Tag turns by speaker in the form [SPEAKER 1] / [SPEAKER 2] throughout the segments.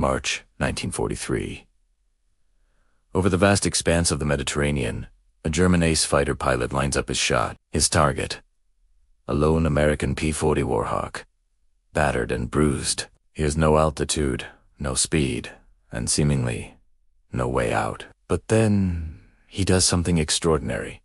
[SPEAKER 1] March 1943. Over the vast expanse of the Mediterranean, a German ace fighter pilot lines up his shot. His target, a lone American P-40 Warhawk, battered and bruised. He has no altitude, no speed, and seemingly no way out. But then he does something extraordinary.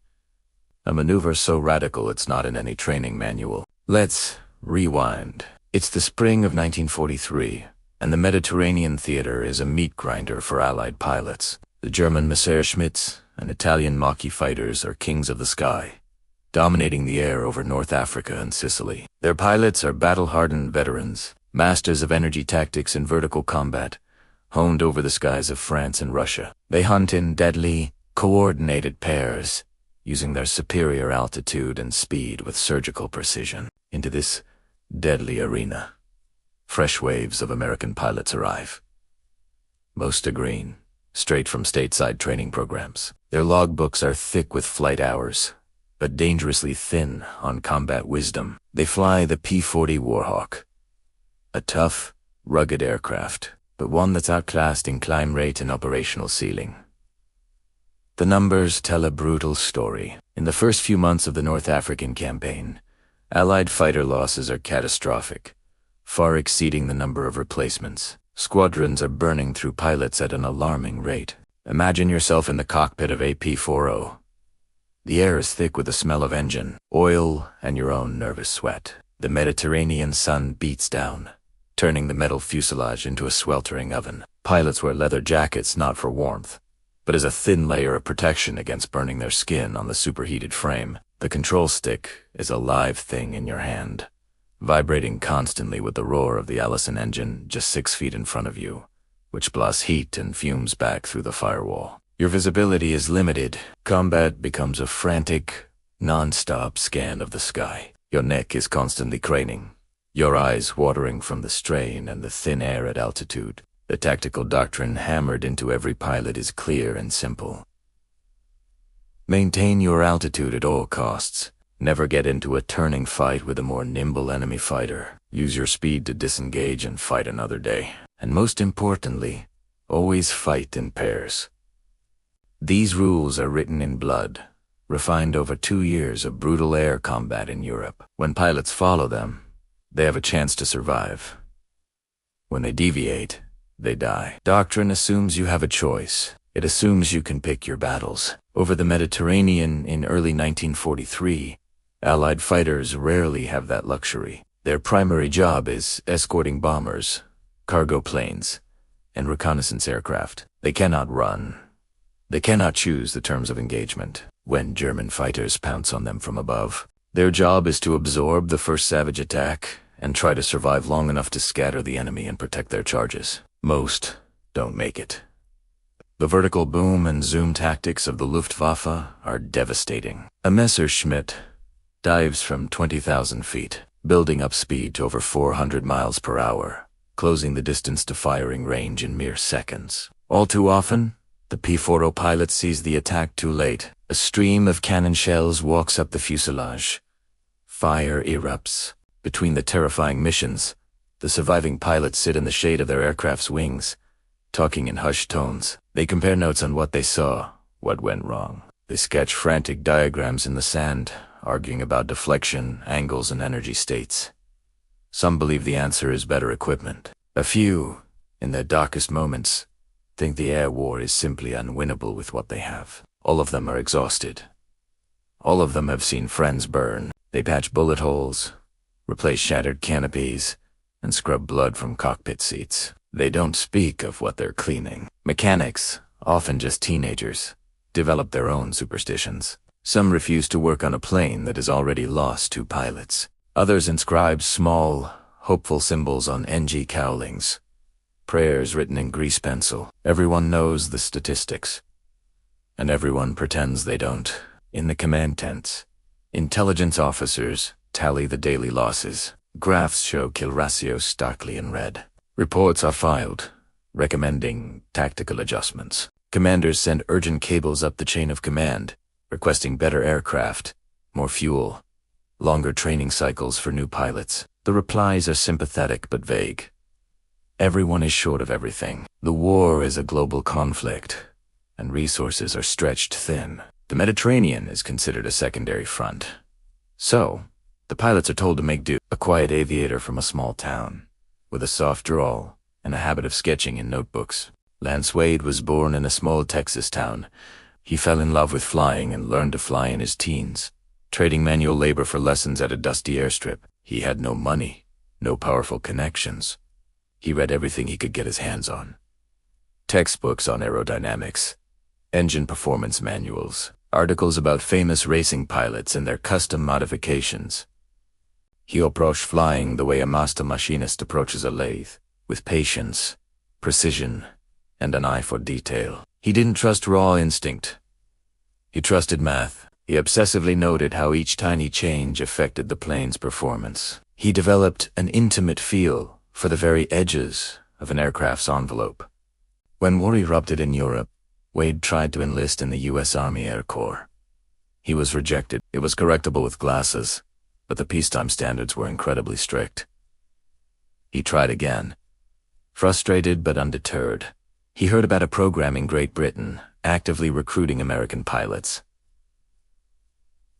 [SPEAKER 1] A maneuver so radical it's not in any training manual. Let's rewind. It's the spring of 1943, and the Mediterranean theater is a meat grinder for Allied pilots. The German Messerschmitts and Italian Mach-E fighters are kings of the sky, dominating the air over North Africa and Sicily. Their pilots are battle-hardened veterans, masters of energy tactics and vertical combat, honed over the skies of France and Russia. They hunt in deadly, coordinated pairs, using their superior altitude and speed with surgical precision. Into this deadly arena, fresh waves of American pilots arrive. Most are green, straight from stateside training programs. Their logbooks are thick with flight hours, but dangerously thin on combat wisdom. They fly the P-40 Warhawk, a tough, rugged aircraft, but one that's outclassed in climb rate and operational ceiling. The numbers tell a brutal story. In the first few months of the North African campaign, Allied fighter losses are catastrophic, far exceeding the number of replacements. Squadrons are burning through pilots at an alarming rate. Imagine yourself in the cockpit of a P-40. The air is thick with the smell of engine, oil, and your own nervous sweat. The Mediterranean sun beats down, turning the metal fuselage into a sweltering oven. Pilots wear leather jackets not for warmth, but as a thin layer of protection against burning their skin on the superheated frame. The control stick is a live thing in your hand, vibrating constantly with the roar of the Allison engine just 6 feet in front of you, which blasts heat and fumes back through the firewall. Your visibility is limited. Combat becomes a frantic, non-stop scan of the sky. Your neck is constantly craning, your eyes watering from the strain and the thin air at altitude. The tactical doctrine hammered into every pilot is clear and simple. Maintain your altitude at all costs. Never get into a turning fight with a more nimble enemy fighter. Use your speed to disengage and fight another day. And most importantly, always fight in pairs. These rules are written in blood, refined over 2 years of brutal air combat in Europe. When pilots follow them, they have a chance to survive. When they deviate, they die. Doctrine assumes you have a choice. It assumes you can pick your battles. Over the Mediterranean in early 1943, Allied fighters rarely have that luxury. Their primary job is escorting bombers, cargo planes, and reconnaissance aircraft. They cannot run. They cannot choose the terms of engagement when German fighters pounce on them from above. Their job is to absorb the first savage attack and try to survive long enough to scatter the enemy and protect their charges. Most don't make it. The vertical boom and zoom tactics of the Luftwaffe are devastating. A Messerschmitt dives from 20,000 feet, building up speed to over 400 miles per hour, closing the distance to firing range in mere seconds. All too often, the P-40 pilot sees the attack too late. A stream of cannon shells walks up the fuselage. Fire erupts. Between the terrifying missions, the surviving pilots sit in the shade of their aircraft's wings, talking in hushed tones. They compare notes on what they saw, what went wrong. They sketch frantic diagrams in the sand, arguing about deflection, angles, and energy states. Some believe the answer is better equipment. A few, in their darkest moments, think the air war is simply unwinnable with what they have. All of them are exhausted. All of them have seen friends burn. They patch bullet holes, replace shattered canopies, and scrub blood from cockpit seats. They don't speak of what they're cleaning. Mechanics, often just teenagers, develop their own superstitions. Some refuse to work on a plane that has already lost 2 pilots. Others inscribe small, hopeful symbols on NG cowlings, prayers written in grease pencil. Everyone knows the statistics, and everyone pretends they don't. In the command tents, intelligence officers tally the daily losses. Graphs show kill ratios starkly in red. Reports are filed, recommending tactical adjustments. Commanders send urgent cables up the chain of command, requesting better aircraft, more fuel, longer training cycles for new pilots. The replies are sympathetic but vague. Everyone is short of everything. The war is a global conflict, and resources are stretched thin. The Mediterranean is considered a secondary front. So, the pilots are told to make do. A quiet aviator from a small town, with a soft drawl and a habit of sketching in notebooks. Lance Wade was born in a small Texas town. He fell in love with flying and learned to fly in his teens, trading manual labor for lessons at a dusty airstrip. He had no money, no powerful connections. He read everything he could get his hands on. Textbooks on aerodynamics, engine performance manuals, articles about famous racing pilots and their custom modifications. He approached flying the way a master machinist approaches a lathe, with patience, precision, and an eye for detail. He didn't trust raw instinct. He trusted math. He obsessively noted how each tiny change affected the plane's performance. He developed an intimate feel for the very edges of an aircraft's envelope. When war erupted in Europe, Wade tried to enlist in the U.S. Army Air Corps. He was rejected. It was correctable with glasses, but the peacetime standards were incredibly strict. He tried again. Frustrated but undeterred, he heard about a program in Great Britain actively recruiting American pilots.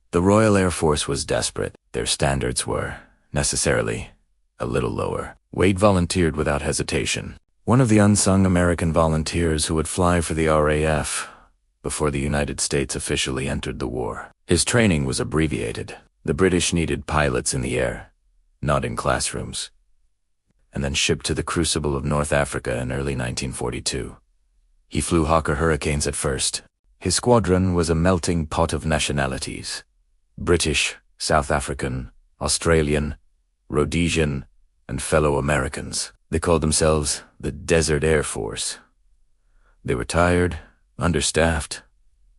[SPEAKER 1] The Royal Air Force was desperate. Their standards were, necessarily, a little lower. Wade volunteered without hesitation. One of the unsung American volunteers who would fly for the RAF before the United States officially entered the war. His training was abbreviated. The British needed pilots in the air, not in classrooms, and then shipped to the crucible of North Africa in early 1942. He flew Hawker Hurricanes at first. His squadron was a melting pot of nationalities: British, South African, Australian, Rhodesian, and fellow Americans. They called themselves the Desert Air Force. They were tired, understaffed,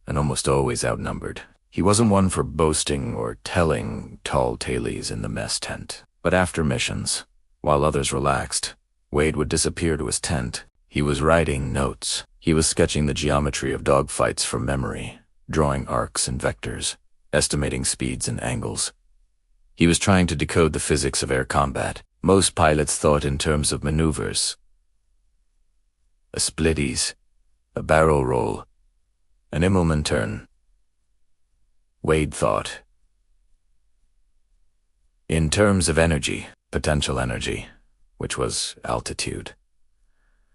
[SPEAKER 1] and almost always outnumbered. He wasn't one for boasting or telling tall tales in the mess tent. But after missions, while others relaxed, Wade would disappear to his tent. He was writing notes. He was sketching the geometry of dogfights from memory, drawing arcs and vectors, estimating speeds and angles. He was trying to decode the physics of air combat. Most pilots thought in terms of maneuvers: a split ease, a barrel roll, an Immelman turn. Wade thought in terms of energy, potential energy, which was altitude,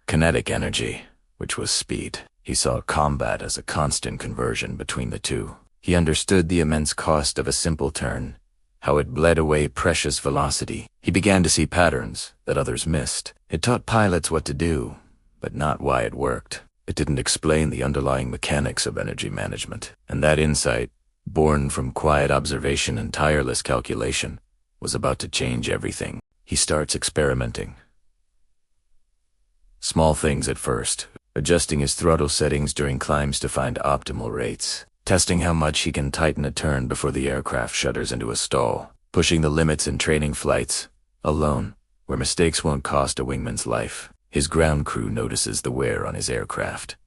[SPEAKER 1] kinetic energy, which was speed. He saw combat as a constant conversion between the two. He understood the immense cost of a simple turn, how it bled away precious velocity. He began to see patterns that others missed. It taught pilots what to do, but not why it worked. It didn't explain the underlying mechanics of energy management. And that insight, born from quiet observation and tireless calculation, was about to change everything. He starts experimenting. Small things at first, adjusting his throttle settings during climbs to find optimal rates, testing how much he can tighten a turn before the aircraft shudders into a stall, pushing the limits in training flights, alone, where mistakes won't cost a wingman's life. His ground crew notices the wear on his aircraft.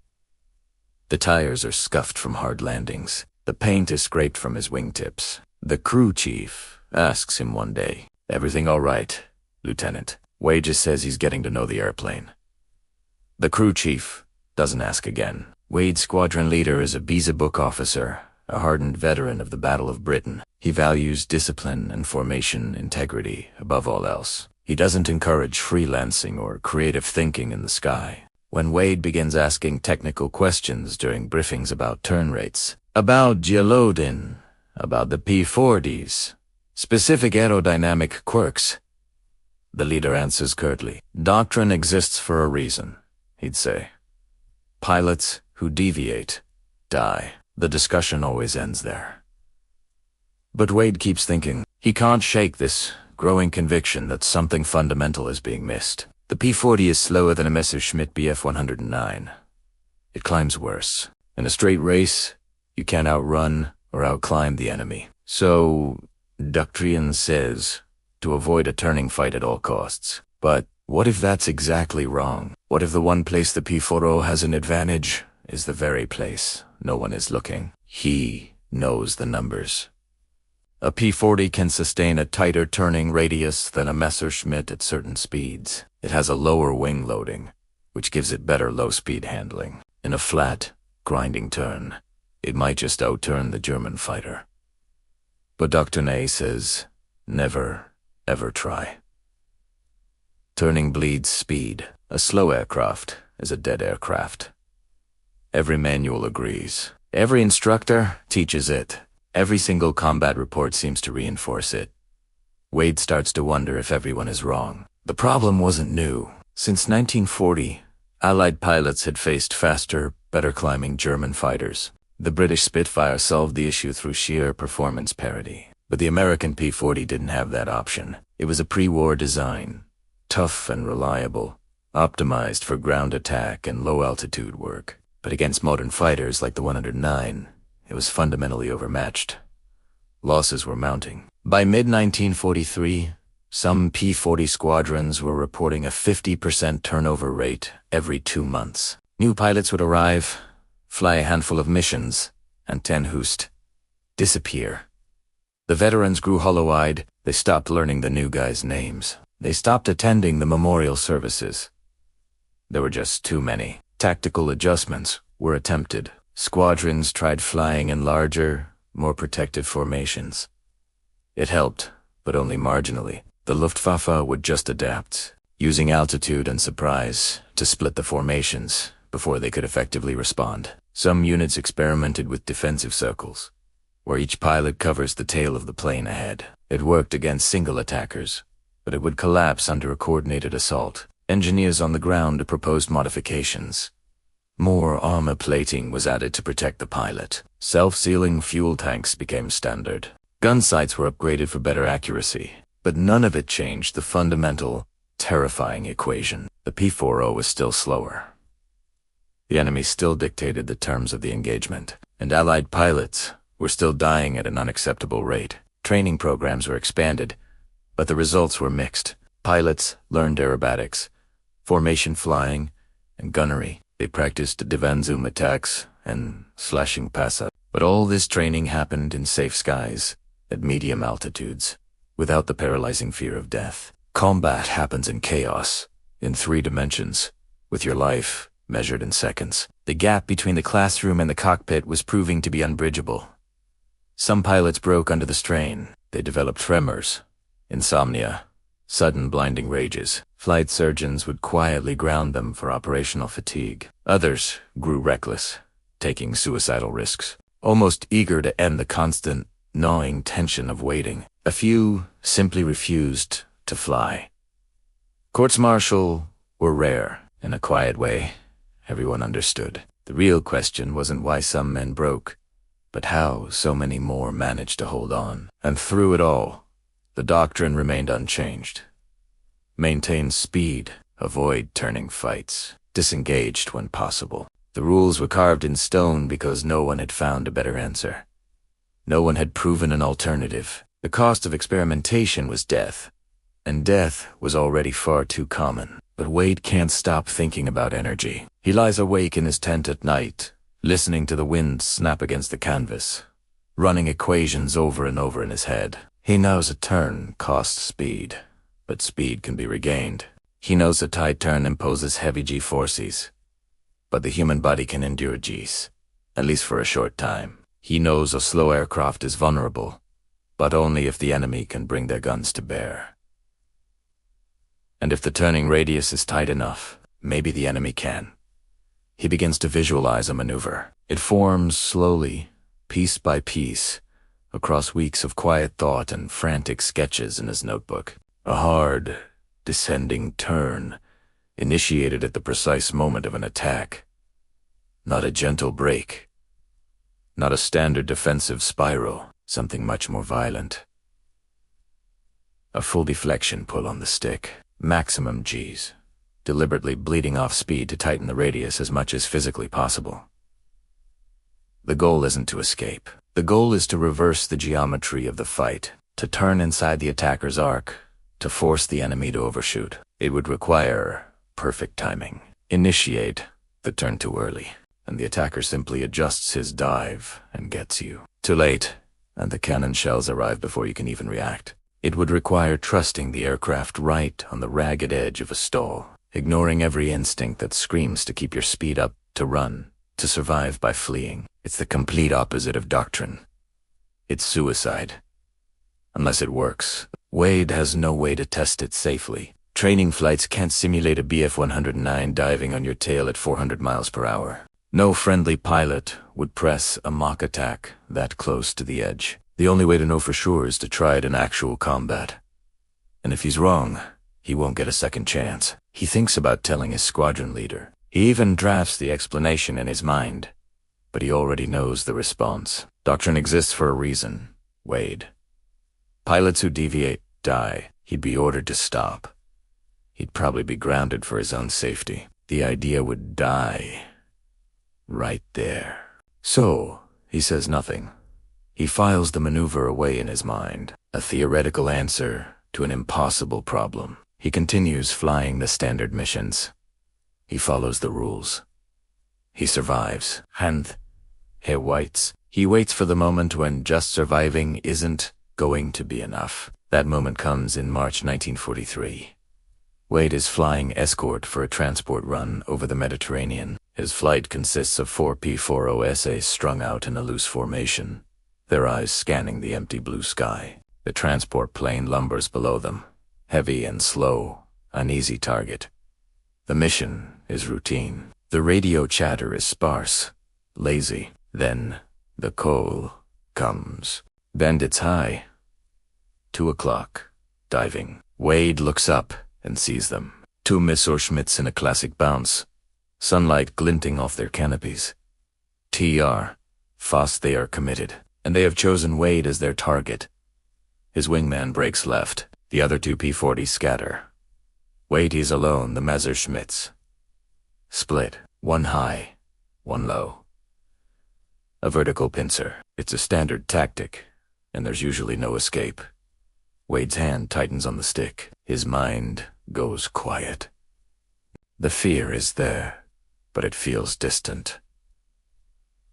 [SPEAKER 1] The tires are scuffed from hard landings. The paint is scraped from his wingtips. The crew chief asks him one day, "Everything all right, Lieutenant?" Wade just says he's getting to know the airplane. The crew chief doesn't ask again. Wade's squadron leader is a Book officer, a hardened veteran of the Battle of Britain. He values discipline and formation integrity above all else. He doesn't encourage freelancing or creative thinking in the sky. When Wade begins asking technical questions during briefings about turn rates, about geoloading, about the P-40s, specific aerodynamic quirks, the leader answers curtly. "Doctrine exists for a reason," he'd say. "Pilots who deviate die." The discussion always ends there. But Wade keeps thinking. He can't shake this growing conviction that something fundamental is being missed. The P-40 is slower than a Messerschmitt Bf 109. It climbs worse. In a straight race, you can't outrun or outclimb the enemy. So, doctrine says, to avoid a turning fight at all costs. But what if that's exactly wrong? What if the one place the P-40 has an advantage is the very place no one is looking? He knows the numbers. A P-40 can sustain a tighter turning radius than a Messerschmitt at certain speeds. It has a lower wing loading, which gives it better low-speed handling. In a flat, grinding turn, it might just outturn the German fighter. But Doctrine A says, never, ever try. Turning bleeds speed. A slow aircraft is a dead aircraft. Every manual agrees. Every instructor teaches it. Every single combat report seems to reinforce it. Wade starts to wonder if everyone is wrong. The problem wasn't new. Since 1940, Allied pilots had faced faster, better climbing German fighters. The British Spitfire solved the issue through sheer performance parity. But the American P-40 didn't have that option. It was a pre-war design, tough and reliable, optimized for ground attack and low-altitude work. But against modern fighters like the 109, it was fundamentally overmatched. Losses were mounting. By mid-1943, some P-40 squadrons were reporting a 50% turnover rate every 2 months. New pilots would arrive, fly a handful of missions, and 10 Hoost disappear. The veterans grew hollow-eyed. They stopped learning the new guys' names. They stopped attending the memorial services. There were just too many. Tactical adjustments were attempted. Squadrons tried flying in larger, more protected formations. It helped, but only marginally. The Luftwaffe would just adapt, using altitude and surprise to split the formations before they could effectively respond. Some units experimented with defensive circles, where each pilot covers the tail of the plane ahead. It worked against single attackers, but it would collapse under a coordinated assault. Engineers on the ground proposed modifications. More armor plating was added to protect the pilot. Self-sealing fuel tanks became standard. Gun sights were upgraded for better accuracy, but none of it changed the fundamental, terrifying equation. The P-40 was still slower. The enemy still dictated the terms of the engagement, and Allied pilots were still dying at an unacceptable rate. Training programs were expanded, but the results were mixed. Pilots learned aerobatics, formation flying, and gunnery. They practiced defensive attacks and slashing passa. But all this training happened in safe skies, at medium altitudes, without the paralyzing fear of death. Combat happens in chaos, in 3 dimensions, with your life measured in seconds. The gap between the classroom and the cockpit was proving to be unbridgeable. Some pilots broke under the strain. They developed tremors, insomnia, sudden blinding rages. Flight surgeons would quietly ground them for operational fatigue. Others grew reckless, taking suicidal risks, almost eager to end the constant, gnawing tension of waiting. A few simply refused to fly. Courts-martial were rare. In a quiet way, everyone understood. The real question wasn't why some men broke, but how so many more managed to hold on. And through it all, the doctrine remained unchanged. Maintain speed, avoid turning fights, disengaged when possible. The rules were carved in stone because no one had found a better answer. No one had proven an alternative. The cost of experimentation was death, and death was already far too common. But Wade can't stop thinking about energy. He lies awake in his tent at night, listening to the wind snap against the canvas, running equations over and over in his head. He knows a turn costs speed, but speed can be regained. He knows a tight turn imposes heavy G-forces, but the human body can endure Gs, at least for a short time. He knows a slow aircraft is vulnerable, but only if the enemy can bring their guns to bear. And if the turning radius is tight enough, maybe the enemy can. He begins to visualize a maneuver. It forms slowly, piece by piece, across weeks of quiet thought and frantic sketches in his notebook. A hard, descending turn, initiated at the precise moment of an attack. Not a gentle break. Not a standard defensive spiral, something much more violent. A full deflection pull on the stick. Maximum Gs, deliberately bleeding off speed to tighten the radius as much as physically possible. The goal isn't to escape. The goal is to reverse the geometry of the fight, to turn inside the attacker's arc, to force the enemy to overshoot. It would require perfect timing. Initiate the turn too early, and the attacker simply adjusts his dive and gets you. Too late, and the cannon shells arrive before you can even react. It would require trusting the aircraft right on the ragged edge of a stall, ignoring every instinct that screams to keep your speed up, to run, to survive by fleeing. It's the complete opposite of doctrine. It's suicide. Unless it works. WWII has no way to test it safely. Training flights can't simulate a Bf-109 diving on your tail at 400 miles per hour. No friendly pilot would press a mock attack that close to the edge. The only way to know for sure is to try it in actual combat. And if he's wrong, he won't get a second chance. He thinks about telling his squadron leader. He even drafts the explanation in his mind. But he already knows the response. Doctrine exists for a reason. WWII. Pilots who deviate die. He'd be ordered to stop. He'd probably be grounded for his own safety. The idea would die right there. So, he says nothing. He files the maneuver away in his mind, a theoretical answer to an impossible problem. He continues flying the standard missions. He follows the rules. He survives. And he waits. He waits for the moment when just surviving isn't going to be enough. That moment comes in March 1943. WWII is flying escort for a transport run over the Mediterranean. His flight consists of 4 P-40 strung out in a loose formation, their eyes scanning the empty blue sky. The transport plane lumbers below them, heavy and slow, an easy target. The mission is routine. The radio chatter is sparse, lazy. Then the call comes. Bandits high. 2 o'clock. Diving. WWII looks up and sees them. 2 Messerschmitts in a classic bounce, sunlight glinting off their canopies. TR. Fast they are committed, and they have chosen WWII as their target. His wingman breaks left. The other 2 P-40 scatter. WWII is alone, the Messerschmitts. Split. 1 high, 1 low. A vertical pincer. It's a standard tactic, and there's usually no escape. WWII's hand tightens on the stick. His mind goes quiet. The fear is there, but it feels distant.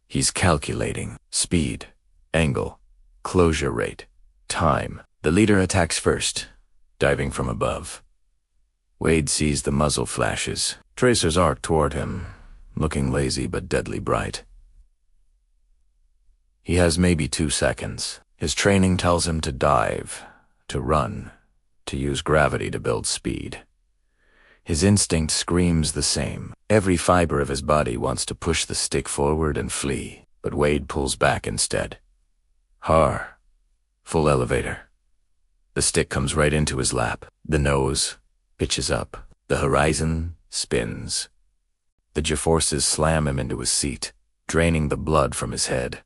[SPEAKER 1] He's calculating speed, angle, closure rate, time. The leader attacks first, diving from above. WWII sees the muzzle flashes. Tracers arc toward him, looking lazy but deadly bright. He has maybe 2 seconds. His training tells him to dive, to run, to use gravity to build speed. His instinct screams the same. Every fiber of his body wants to push the stick forward and flee, but WWII pulls back instead. Har. Full elevator. The stick comes right into his lap. The nose pitches up. The horizon spins. The G-forces slam him into his seat, draining the blood from his head.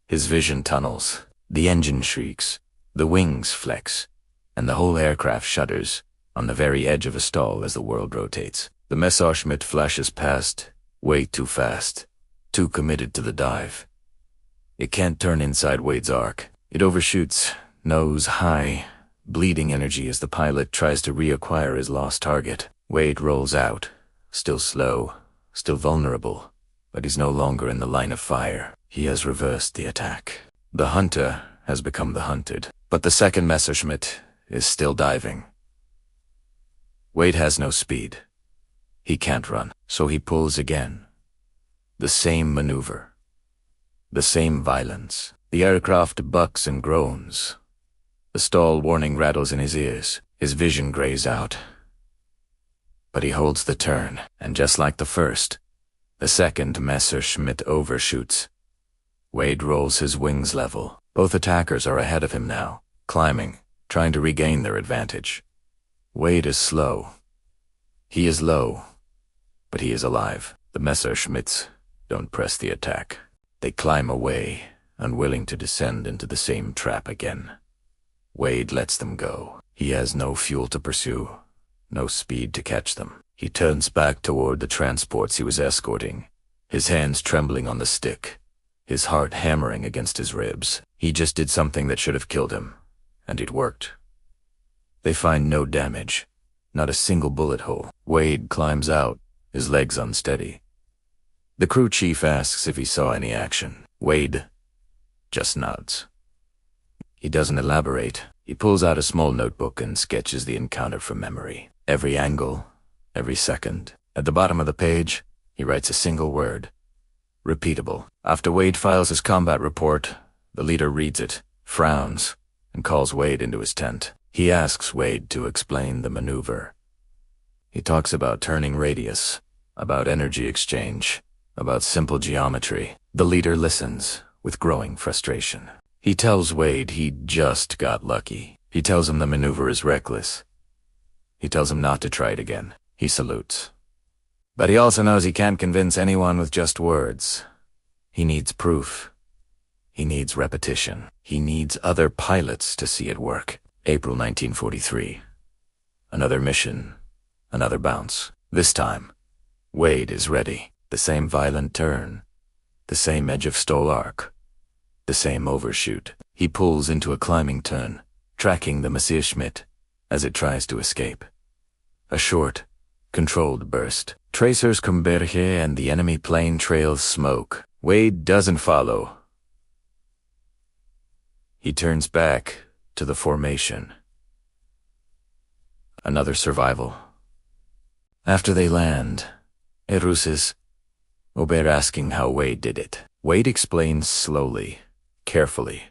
[SPEAKER 1] His vision tunnels. The engine shrieks. The wings flex. And the whole aircraft shudders, on the very edge of a stall as the world rotates. The Messerschmitt flashes past, way too fast, too committed to the dive. It can't turn inside WWII's arc. It overshoots, nose high, bleeding energy as the pilot tries to reacquire his lost target. WWII rolls out, still slow, still vulnerable, but he's no longer in the line of fire. He has reversed the attack. The hunter has become the hunted, but the second Messerschmitt is still diving. WWII has no speed. He can't run, so he pulls again. The same maneuver. The same violence. The aircraft bucks and groans. The stall warning rattles in his ears. His vision grays out. But he holds the turn, and just like the first, the second Messerschmitt overshoots. WWII rolls his wings level. Both attackers are ahead of him now, climbing, trying to regain their advantage. WWII is slow. He is low, but he is alive. The Messerschmitts don't press the attack. They climb away, unwilling to descend into the same trap again. WWII lets them go. He has no fuel to pursue, no speed to catch them. He turns back toward the transports he was escorting, his hands trembling on the stick, his heart hammering against his ribs. He just did something that should have killed him, and it worked. They find no damage, not a single bullet hole. WWII climbs out, his legs unsteady. The crew chief asks if he saw any action. WWII just nods. He doesn't elaborate. He pulls out a small notebook and sketches the encounter from memory. Every angle, every second. At the bottom of the page, he writes a single word. Repeatable. After Wade files his combat report, the leader reads it, frowns, and calls Wade into his tent. He asks Wade to explain the maneuver. He talks about turning radius, about energy exchange, about simple geometry. The leader listens, with growing frustration. He tells Wade he just got lucky. He tells him the maneuver is reckless. He tells him not to try it again. He salutes. But he also knows he can't convince anyone with just words. He needs proof. He needs repetition. He needs other pilots to see it work. April 1943. Another mission. Another bounce. This time, Wade is ready. The same violent turn. The same edge of stall arc. The same overshoot. He pulls into a climbing turn, tracking the Messerschmitt as it tries to escape. A short, controlled burst. Tracers converge and the enemy plane trails smoke. Wade doesn't follow. He turns back to the formation. Another survival. After they land, Erus Ober asking how Wade did it. Wade explains slowly, carefully.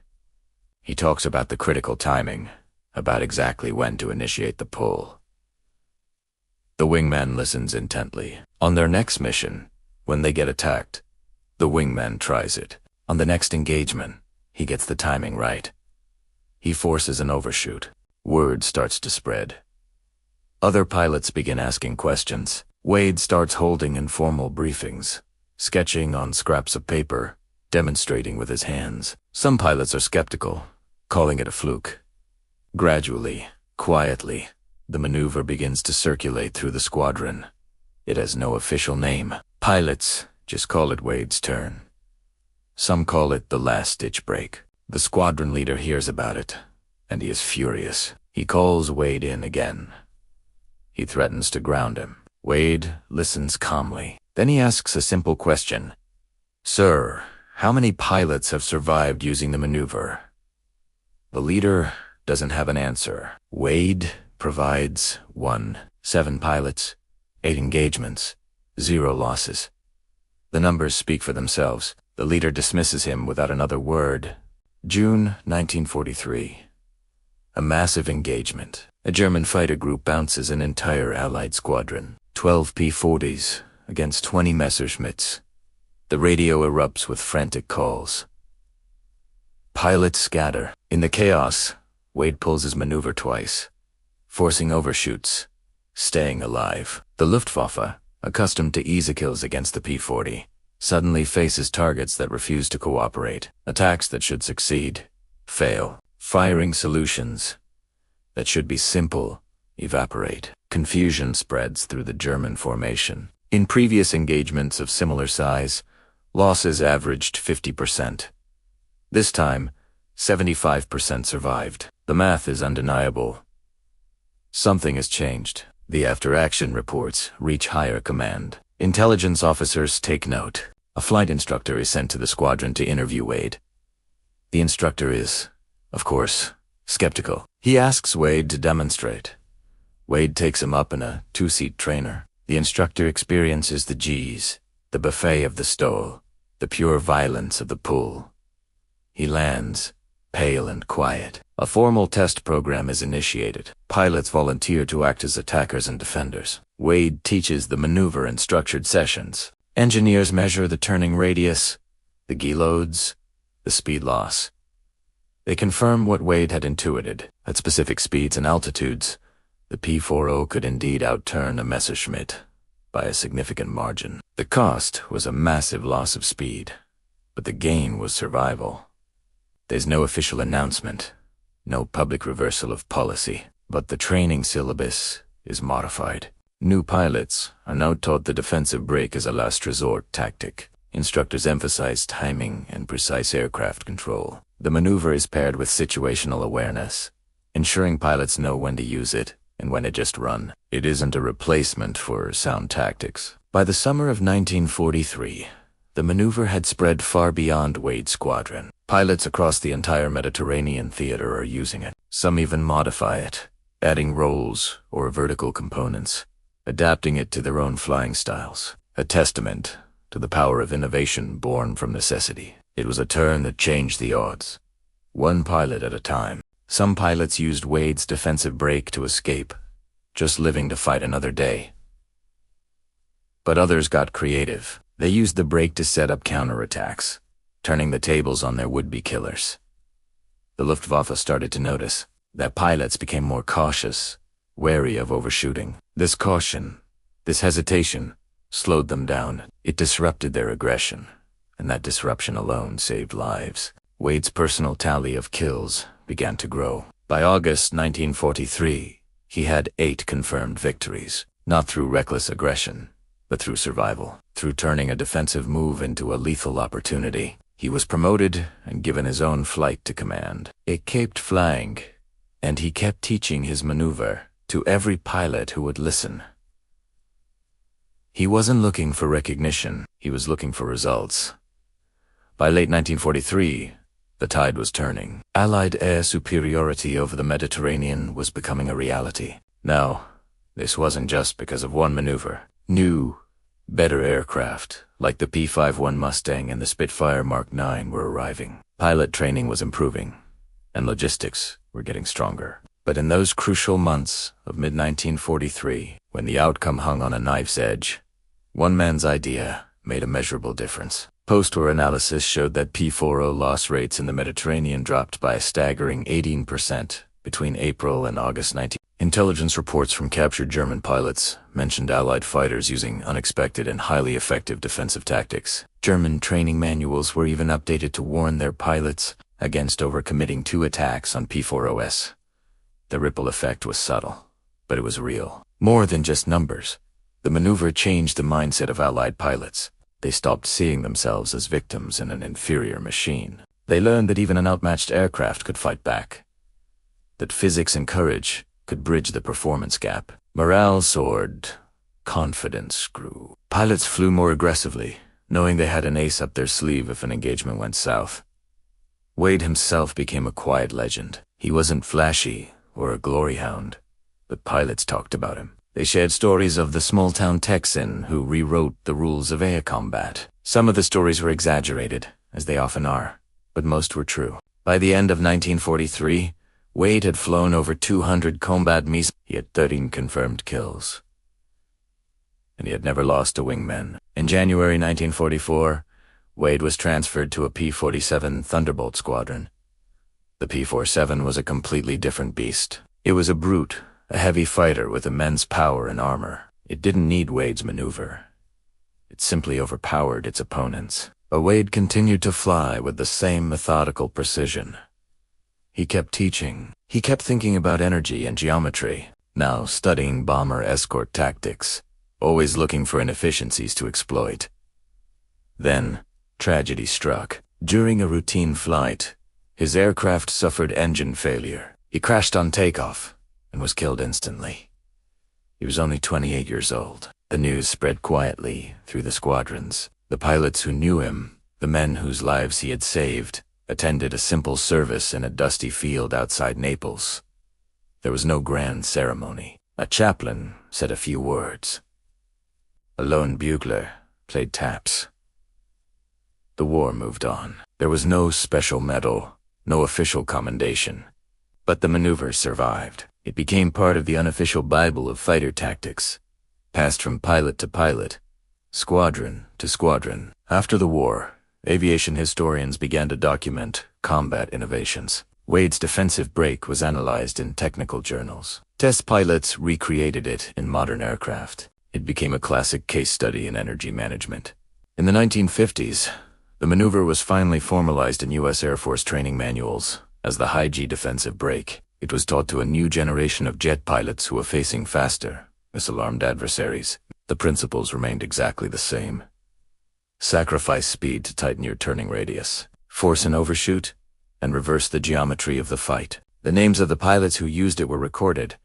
[SPEAKER 1] He talks about the critical timing, about exactly when to initiate the pull. The wingman listens intently. On their next mission, when they get attacked, the wingman tries it. On the next engagement, he gets the timing right. He forces an overshoot. Word starts to spread. Other pilots begin asking questions. Wade starts holding informal briefings, sketching on scraps of paper, demonstrating with his hands. Some pilots are skeptical, calling it a fluke. Gradually, quietly, the maneuver begins to circulate through the squadron. It has no official name. Pilots just call it Wade's turn. Some call it the last-ditch break. The squadron leader hears about it, and he is furious. He calls Wade in again. He threatens to ground him. Wade listens calmly. Then he asks a simple question. Sir, how many pilots have survived using the maneuver? The leader doesn't have an answer. Wade provides 7 pilots, 8 engagements, 0 losses. The numbers speak for themselves. The leader dismisses him without another word. June 1943. A massive engagement. A German fighter group bounces an entire Allied squadron. 12 P-40s against 20 Messerschmitts. The radio erupts with frantic calls. Pilots scatter. In the chaos, Wade pulls his maneuver twice, forcing overshoots, staying alive. The Luftwaffe, accustomed to easy kills against the P-40, suddenly faces targets that refuse to cooperate. Attacks that should succeed, fail. Firing solutions that should be simple, evaporate. Confusion spreads through the German formation. In previous engagements of similar size, losses averaged 50%. This time, 75% survived. The math is undeniable. Something has changed. The after-action reports reach higher command. Intelligence officers take note. A flight instructor is sent to the squadron to interview Wade. The instructor is, of course, skeptical. He asks Wade to demonstrate. Wade takes him up in a 2-seat trainer. The instructor experiences the G's, the buffet of the stole, the pure violence of the pull. He lands, pale and quiet. A formal test program is initiated. Pilots volunteer to act as attackers and defenders. Wade teaches the maneuver in structured sessions. Engineers measure the turning radius, the G loads, the speed loss. They confirm what Wade had intuited. At specific speeds and altitudes, the P-40 could indeed outturn a Messerschmitt by a significant margin. The cost was a massive loss of speed, but the gain was survival. There's no official announcement, no public reversal of policy, but the training syllabus is modified. New pilots are now taught the defensive brake as a last resort tactic. Instructors emphasize timing and precise aircraft control. The maneuver is paired with situational awareness, ensuring pilots know when to use it and when to just run. It isn't a replacement for sound tactics. By the summer of 1943, the maneuver had spread far beyond Wade's squadron. Pilots across the entire Mediterranean theater are using it. Some even modify it, adding rolls or vertical components, adapting it to their own flying styles. A testament to the power of innovation born from necessity. It was a turn that changed the odds. One pilot at a time. Some pilots used Wade's defensive brake to escape, just living to fight another day. But others got creative. They used the brake to set up counterattacks, turning the tables on their would-be killers. The Luftwaffe started to notice that pilots became more cautious, wary of overshooting. This caution, this hesitation, slowed them down. It disrupted their aggression, and that disruption alone saved lives. Wade's personal tally of kills began to grow. By August 1943, he had 8 confirmed victories, not through reckless aggression, but through survival, through turning a defensive move into a lethal opportunity. He was promoted and given his own flight to command. It kept flying, and he kept teaching his maneuver to every pilot who would listen. He wasn't looking for recognition, he was looking for results. By late 1943, the tide was turning. Allied air superiority over the Mediterranean was becoming a reality. Now, this wasn't just because of one maneuver. New, better aircraft, like the P-51 Mustang and the Spitfire Mark IX, were arriving. Pilot training was improving, and logistics were getting stronger. But in those crucial months of mid-1943, when the outcome hung on a knife's edge, one man's idea made a measurable difference. Post-war analysis showed that P-40 loss rates in the Mediterranean dropped by a staggering 18% between April and August 19. Intelligence reports from captured German pilots mentioned Allied fighters using unexpected and highly effective defensive tactics. German training manuals were even updated to warn their pilots against overcommitting 2 attacks on P-40s. The ripple effect was subtle, but it was real. More than just numbers, the maneuver changed the mindset of Allied pilots. They stopped seeing themselves as victims in an inferior machine. They learned that even an outmatched aircraft could fight back, that physics and courage could bridge the performance gap. Morale soared, confidence grew. Pilots flew more aggressively, knowing they had an ace up their sleeve if an engagement went south. Wade himself became a quiet legend. He wasn't flashy or a glory hound, but pilots talked about him. They shared stories of the small-town Texan who rewrote the rules of air combat. Some of the stories were exaggerated, as they often are, but most were true. By the end of 1943, Wade had flown over 200 combat missions. He had 13 confirmed kills, and he had never lost a wingman. In January 1944, Wade was transferred to a P-47 Thunderbolt squadron. The P-47 was a completely different beast. It was a brute, a heavy fighter with immense power and armor. It didn't need Wade's maneuver. It simply overpowered its opponents. But Wade continued to fly with the same methodical precision. He kept teaching. He kept thinking about energy and geometry, now studying bomber escort tactics, always looking for inefficiencies to exploit. Then, tragedy struck. During a routine flight, his aircraft suffered engine failure. He crashed on takeoff and was killed instantly. He was only 28 years old. The news spread quietly through the squadrons. The pilots who knew him, the men whose lives he had saved, attended a simple service in a dusty field outside Naples. There was no grand ceremony. A chaplain said a few words. A lone bugler played taps. The war moved on. There was no special medal, no official commendation. But the maneuver survived. It became part of the unofficial Bible of fighter tactics, passed from pilot to pilot, squadron to squadron. After the war, aviation historians began to document combat innovations. Wade's defensive brake was analyzed in technical journals. Test pilots recreated it in modern aircraft. It became a classic case study in energy management. In the 1950s, the maneuver was finally formalized in U.S. Air Force training manuals as the high-G defensive brake. It was taught to a new generation of jet pilots who were facing faster, missile-armed adversaries. The principles remained exactly the same. Sacrifice speed to tighten your turning radius, force an overshoot, and reverse the geometry of the fight. The names of the pilots who used it were recorded,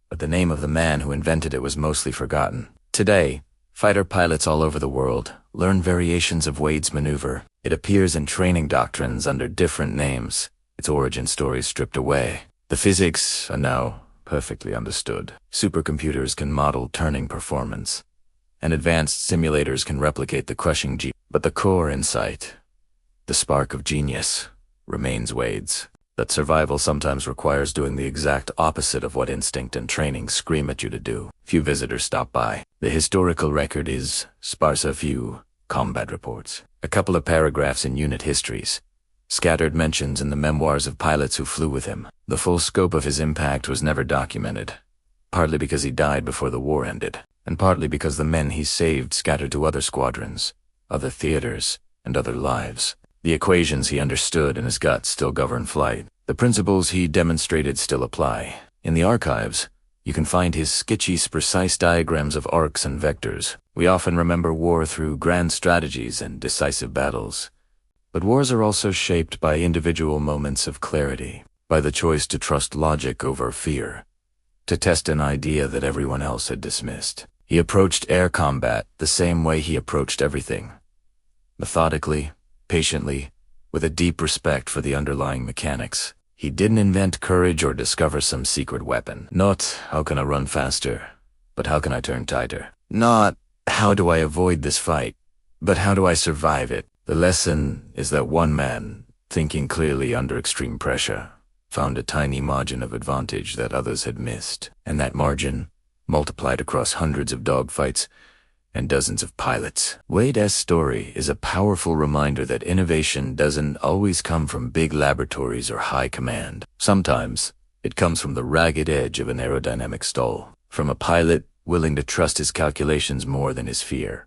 [SPEAKER 1] but the name of the man who invented it was mostly forgotten. Today, fighter pilots all over the world Learn variations of Wade's maneuver. It appears in training doctrines under different names, its origin story stripped away. The physics are now perfectly understood. Supercomputers can model turning performance, and advanced simulators can replicate the crushing G. But the core insight, the spark of genius, remains Wade's. That survival sometimes requires doing the exact opposite of what instinct and training scream at you to do. Few visitors stop by. The historical record is sparse. Few combat reports. A couple of paragraphs in unit histories. Scattered mentions in the memoirs of pilots who flew with him. The full scope of his impact was never documented, partly because he died before the war ended, and partly because the men he saved scattered to other squadrons, other theaters, and other lives. The equations he understood in his gut still govern flight. The principles he demonstrated still apply. In the archives, you can find his sketchy, precise diagrams of arcs and vectors. We often remember war through grand strategies and decisive battles. But wars are also shaped by individual moments of clarity, by the choice to trust logic over fear, to test an idea that everyone else had dismissed. He approached air combat the same way he approached everything. Methodically, patiently, with a deep respect for the underlying mechanics. He didn't invent courage or discover some secret weapon. Not, how can I run faster, but how can I turn tighter? Not, how do I avoid this fight, but how do I survive it? The lesson is that one man, thinking clearly under extreme pressure, found a tiny margin of advantage that others had missed. And that margin, multiplied across hundreds of dogfights and dozens of pilots. Wade's story is a powerful reminder that innovation doesn't always come from big laboratories or high command. Sometimes, it comes from the ragged edge of an aerodynamic stall, from a pilot willing to trust his calculations more than his fear,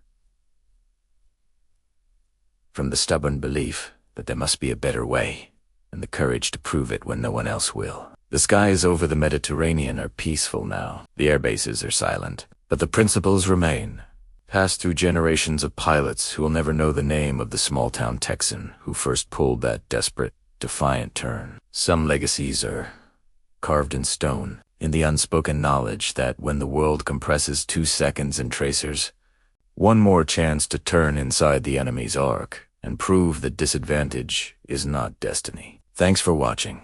[SPEAKER 1] from the stubborn belief that there must be a better way, and the courage to prove it when no one else will. The skies over the Mediterranean are peaceful now. The airbases are silent, but the principles remain, passed through generations of pilots who will never know the name of the small-town Texan who first pulled that desperate, defiant turn. Some legacies are carved in stone, in the unspoken knowledge that when the world compresses 2 seconds in tracers, one more chance to turn inside the enemy's arc and prove that disadvantage is not destiny. Thanks for watching.